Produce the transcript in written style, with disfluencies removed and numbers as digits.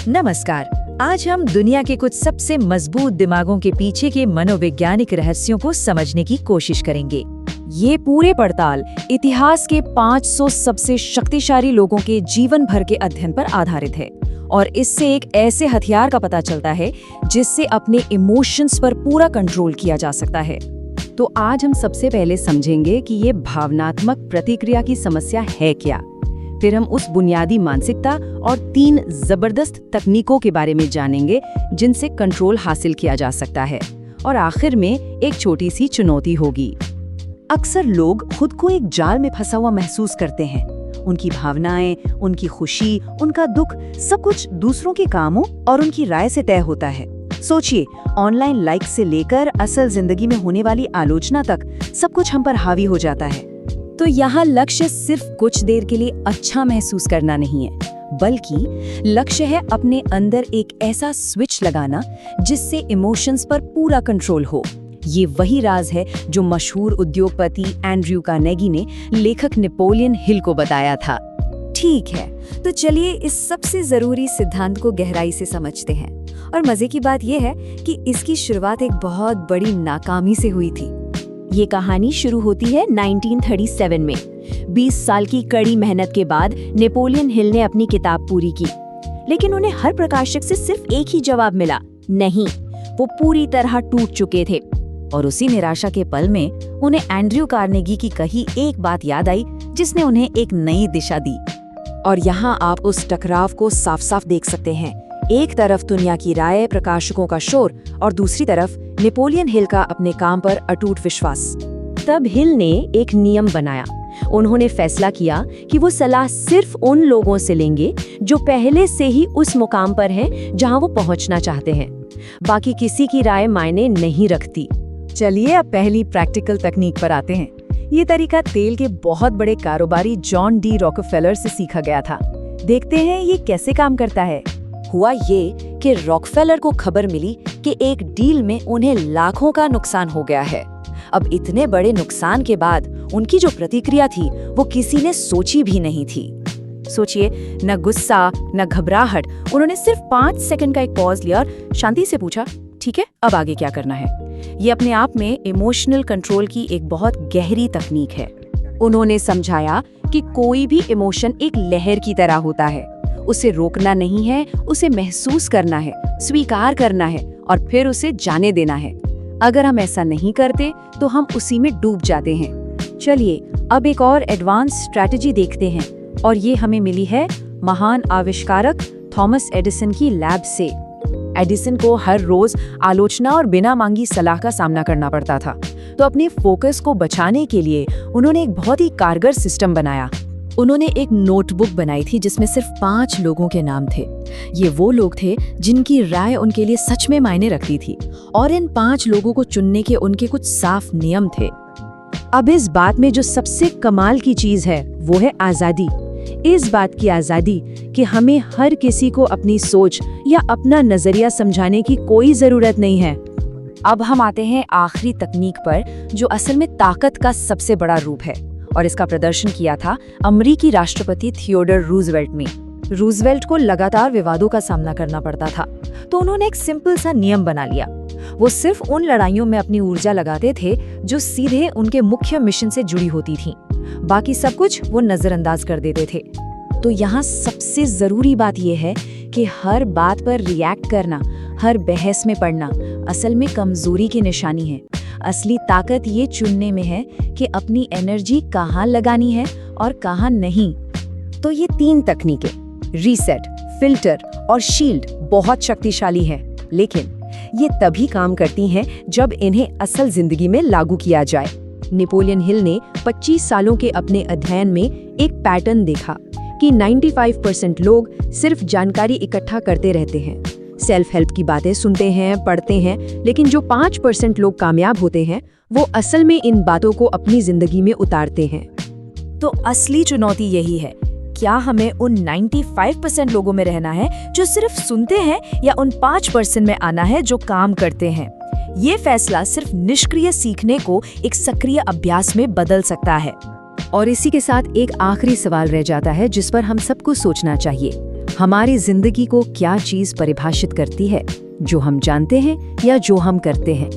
नमस्कार। आज हम दुनिया के कुछ सबसे मजबूत दिमागों के पीछे के मनोवैज्ञानिक रहस्यों को समझने की कोशिश करेंगे। ये पूरे पड़ताल इतिहास के 500 सबसे शक्तिशाली लोगों के जीवन भर के अध्ययन पर आधारित है और इससे एक ऐसे हथियार का पता चलता है जिससे अपने इमोशंस पर पूरा कंट्रोल किया जा सकता है। तो आज हम सबसे पहले समझेंगे कि ये भावनात्मक प्रतिक्रिया की समस्या है क्या। फिर हम उस बुनियादी मानसिकता और 3 जबरदस्त तकनीकों के बारे में जानेंगे जिनसे कंट्रोल हासिल किया जा सकता है। और आखिर में एक छोटी सी चुनौती होगी। अक्सर लोग खुद को एक जाल में फंसा हुआ महसूस करते हैं। उनकी भावनाएं, उनकी खुशी, उनका दुख, सब कुछ दूसरों के कामों और उनकी राय से तय होता है। सोचिए, ऑनलाइन लाइक से लेकर असल जिंदगी में होने वाली आलोचना तक सब कुछ हम पर हावी हो जाता है। तो यहाँ लक्ष्य सिर्फ कुछ देर के लिए अच्छा महसूस करना नहीं है, बल्कि लक्ष्य है अपने अंदर एक ऐसा स्विच लगाना जिससे इमोशंस पर पूरा कंट्रोल हो। ये वही राज है जो मशहूर उद्योगपति एंड्रयू कार्नेगी ने लेखक नेपोलियन हिल को बताया था। ठीक है, तो चलिए इस सबसे जरूरी सिद्धांत को गहराई से समझते हैं। और मजे की बात यह है कि इसकी शुरुआत एक बहुत बड़ी नाकामी से हुई थी। ये कहानी शुरू होती है 1937 में। 20 साल की कड़ी मेहनत के बाद नेपोलियन हिल ने अपनी किताब पूरी की, लेकिन उन्हें हर प्रकाशक से सिर्फ एक ही जवाब मिला, नहीं। वो पूरी तरह टूट चुके थे और उसी निराशा के पल में उन्हें एंड्रयू कार्नेगी की कही एक बात याद आई जिसने उन्हें एक नई दिशा दी। और यहाँ आप उस टकराव को साफ साफ देख सकते हैं। एक तरफ दुनिया की राय, प्रकाशकों का शोर और दूसरी तरफ नेपोलियन हिल का अपने काम पर अटूट विश्वास। तब हिल ने एक नियम बनाया। उन्होंने फैसला किया कि वो सलाह सिर्फ उन लोगों से लेंगे जो पहले से ही उस मुकाम पर हैं जहां वो पहुंचना चाहते हैं। बाकी किसी की राय मायने नहीं रखती। चलिए अब पहली प्रैक्टिकल तकनीक पर आते हैं। ये तरीका तेल के बहुत बड़े कारोबारी जॉन डी रॉकफेलर से सीखा गया था। देखते हैं ये कैसे काम करता है। हुआ ये कि रॉकफेलर को खबर मिली कि एक डील में उन्हें लाखों का नुकसान हो गया है। अब इतने बड़े नुकसान के बाद उनकी जो प्रतिक्रिया थी वो किसी ने सोची भी नहीं थी। सोचिए, न गुस्सा न घबराहट, उन्होंने सिर्फ 5 सेकंड का एक पॉज लिया और शांति से पूछा, ठीक है, अब आगे क्या करना है। ये अपने आप में इमोशनल कंट्रोल की एक बहुत गहरी तकनीक है। उन्होंने समझाया कि कोई भी इमोशन एक लहर की तरह होता है। उसे रोकना नहीं है, उसे महसूस करना है, स्वीकार करना है और फिर उसे जाने देना है। अगर हम ऐसा नहीं करते तो हम उसी में डूब जाते हैं। चलिए अब एक और एडवांस स्ट्रैटेजी देखते हैं और ये हमें मिली है महान आविष्कारक थॉमस एडिसन की लैब से। एडिसन को हर रोज आलोचना और बिना मांगी सलाह का सामना करना पड़ता था, तो अपने फोकस को बचाने के लिए उन्होंने एक बहुत ही कारगर सिस्टम बनाया। उन्होंने एक नोटबुक बनाई थी जिसमें सिर्फ 5 लोगों के नाम थे। ये वो लोग थे जिनकी राय उनके लिए सच में मायने रखती थी और इन 5 लोगों को चुनने के उनके कुछ साफ नियम थे। अब इस बात में जो सबसे कमाल की चीज है वो है आजादी। इस बात की आजादी कि हमें हर किसी को अपनी सोच या अपना नजरिया समझाने की कोई जरूरत नहीं है। अब हम आते हैं आखिरी तकनीक पर जो असल में ताकत का सबसे बड़ा रूप है और इसका प्रदर्शन किया था अमेरिकी राष्ट्रपति थियोडोर रूजवेल्ट ने। रूजवेल्ट को लगातार विवादों का सामना करना पड़ता था, तो उन्होंने एक सिंपल सा नियम बना लिया। वो सिर्फ उन लड़ाइयों में अपनी ऊर्जा लगाते थे जो सीधे उनके मुख्य मिशन से जुड़ी होती थीं। बाकी सब कुछ वो नजरअंदाज कर देते थे। तो यहाँ सबसे जरूरी बात यह है कि हर बात पर रिएक्ट करना, हर बहस में पड़ना असल में कमजोरी की निशानी है। असली ताकत ये चुनने में है कि अपनी एनर्जी कहाँ लगानी है और कहाँ नहीं। तो ये 3 तकनीकें, रीसेट, फिल्टर और शील्ड, बहुत शक्तिशाली है, लेकिन ये तभी काम करती हैं जब इन्हें असल जिंदगी में लागू किया जाए। नेपोलियन हिल ने 25 सालों के अपने अध्ययन में एक पैटर्न देखा कि 95% लोग सिर्फ जानकारी इकट्ठा करते रहते हैं, सेल्फ हेल्प की बातें सुनते हैं, पढ़ते हैं, लेकिन जो 5% लोग कामयाब होते हैं वो असल में इन बातों को अपनी जिंदगी में उतारते हैं। तो असली चुनौती यही है, क्या हमें उन 95% लोगों में रहना है जो सिर्फ सुनते हैं या उन 5% में आना है जो काम करते हैं। ये फैसला सिर्फ निष्क्रिय सीखने को एक सक्रिय अभ्यास में बदल सकता है। और इसी के साथ एक आखिरी सवाल रह जाता है जिस पर हम सबको सोचना चाहिए। हमारी जिंदगी को क्या चीज परिभाषित करती है, जो हम जानते हैं या जो हम करते हैं?